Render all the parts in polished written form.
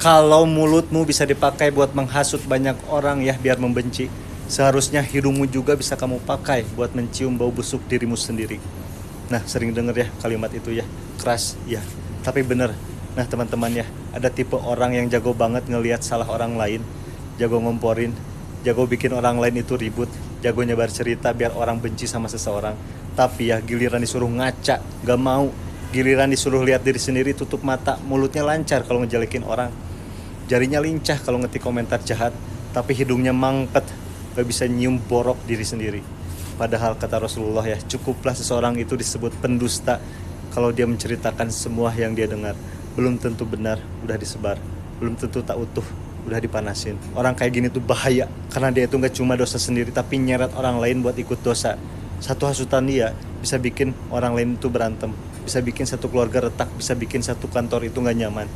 Kalau mulutmu bisa dipakai buat menghasut banyak orang ya biar membenci, seharusnya hidungmu juga bisa kamu pakai buat mencium bau busuk dirimu sendiri. Nah, sering denger ya kalimat itu ya, keras ya, tapi bener. Nah teman-teman ya, ada tipe orang yang jago banget ngelihat salah orang lain, jago ngomporin, jago bikin orang lain itu ribut, jago nyebar cerita biar orang benci sama seseorang. Tapi ya giliran disuruh ngaca, gak mau. Giliran disuruh lihat diri sendiri, tutup mata. Mulutnya lancar kalau ngejelekin orang, jarinya lincah kalau ngetik komentar jahat, tapi hidungnya mangpet, gak bisa nyium borok diri sendiri. Padahal kata Rasulullah ya, cukuplah seseorang itu disebut pendusta kalau dia menceritakan semua yang dia dengar. Belum tentu benar, udah disebar. Belum tentu tak utuh, udah dipanasin. Orang kayak gini tuh bahaya, karena dia itu gak cuma dosa sendiri, tapi nyeret orang lain buat ikut dosa. Satu hasutan dia bisa bikin orang lain itu berantem, bisa bikin satu keluarga retak, bisa bikin satu kantor itu gak nyaman.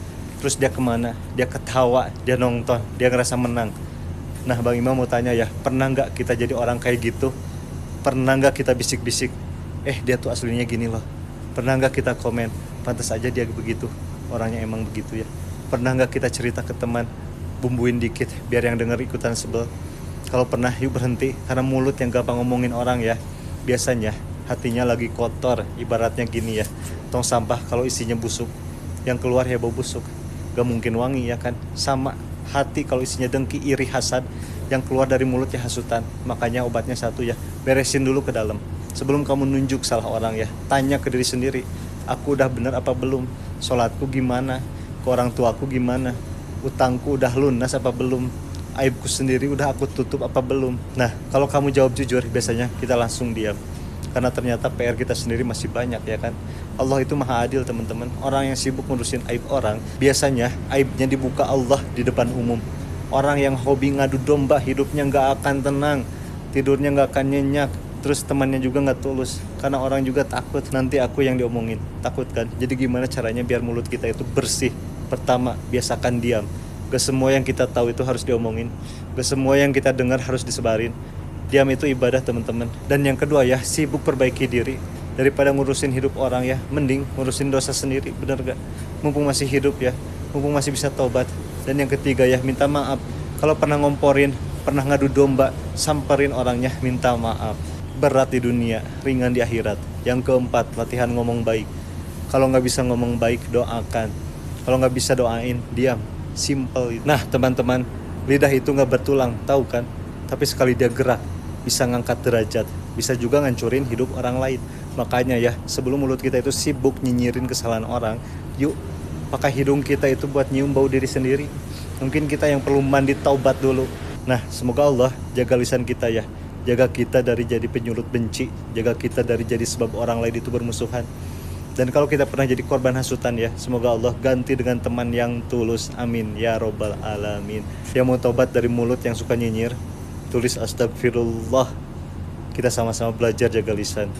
Terus dia kemana? Dia ketawa, dia nonton, dia ngerasa menang. Nah Bang Imam mau tanya ya, pernah gak kita jadi orang kayak gitu? Pernah gak kita bisik-bisik, dia tuh aslinya gini loh? Pernah gak kita komen, pantas aja dia begitu, orangnya emang begitu ya? Pernah gak kita cerita ke teman, bumbuin dikit biar yang denger ikutan sebel? Kalau pernah, yuk berhenti, karena mulut yang gampang ngomongin orang ya, biasanya hatinya lagi kotor. Ibaratnya gini ya, tong sampah kalau isinya busuk, yang keluar ya bau busuk, gak mungkin wangi ya kan? Sama hati kalau isinya dengki, iri, hasad, yang keluar dari mulut ya hasutan. Makanya obatnya satu ya, beresin dulu ke dalam. Sebelum kamu nunjuk salah orang ya, tanya ke diri sendiri, aku udah bener apa belum? Sholatku gimana? Ke orang tuaku gimana? Utangku udah lunas apa belum? Aibku sendiri udah aku tutup apa belum? Nah, kalau kamu jawab jujur, biasanya kita langsung diam. Karena ternyata PR kita sendiri masih banyak ya kan. Allah itu maha adil teman-teman. Orang yang sibuk ngurusin aib orang, biasanya aibnya dibuka Allah di depan umum. Orang yang hobi ngadu domba, hidupnya gak akan tenang, tidurnya gak akan nyenyak, terus temannya juga gak tulus. Karena orang juga takut nanti aku yang diomongin. Takut kan? Jadi gimana caranya biar mulut kita itu bersih? Pertama, biasakan diam. Gak semua yang kita tahu itu harus diomongin, gak semua yang kita dengar harus disebarin. Diam itu ibadah teman-teman. Dan yang kedua ya, sibuk perbaiki diri. Daripada ngurusin hidup orang ya, mending ngurusin dosa sendiri, bener gak? Mumpung masih hidup ya, mumpung masih bisa tobat. Dan yang ketiga ya, minta maaf. Kalau pernah ngomporin, pernah ngadu domba, samperin orangnya, minta maaf. Berat di dunia, ringan di akhirat. Yang keempat, latihan ngomong baik. Kalau gak bisa ngomong baik, doakan. Kalau gak bisa doain, diam. Simple. Nah teman-teman, lidah itu gak bertulang, tahu kan? Tapi sekali dia gerak, bisa ngangkat derajat, bisa juga ngancurin hidup orang lain. Makanya ya, sebelum mulut kita itu sibuk nyinyirin kesalahan orang, yuk pakai hidung kita itu buat nyium bau diri sendiri. Mungkin kita yang perlu mandi taubat dulu. Nah semoga Allah jaga lisan kita ya, jaga kita dari jadi penyulut benci, jaga kita dari jadi sebab orang lain itu bermusuhan. Dan kalau kita pernah jadi korban hasutan ya, semoga Allah ganti dengan teman yang tulus. Amin ya robbal alamin. Yang mau tobat dari mulut yang suka nyinyir, tulis astagfirullah. Kita sama-sama belajar jaga lisan.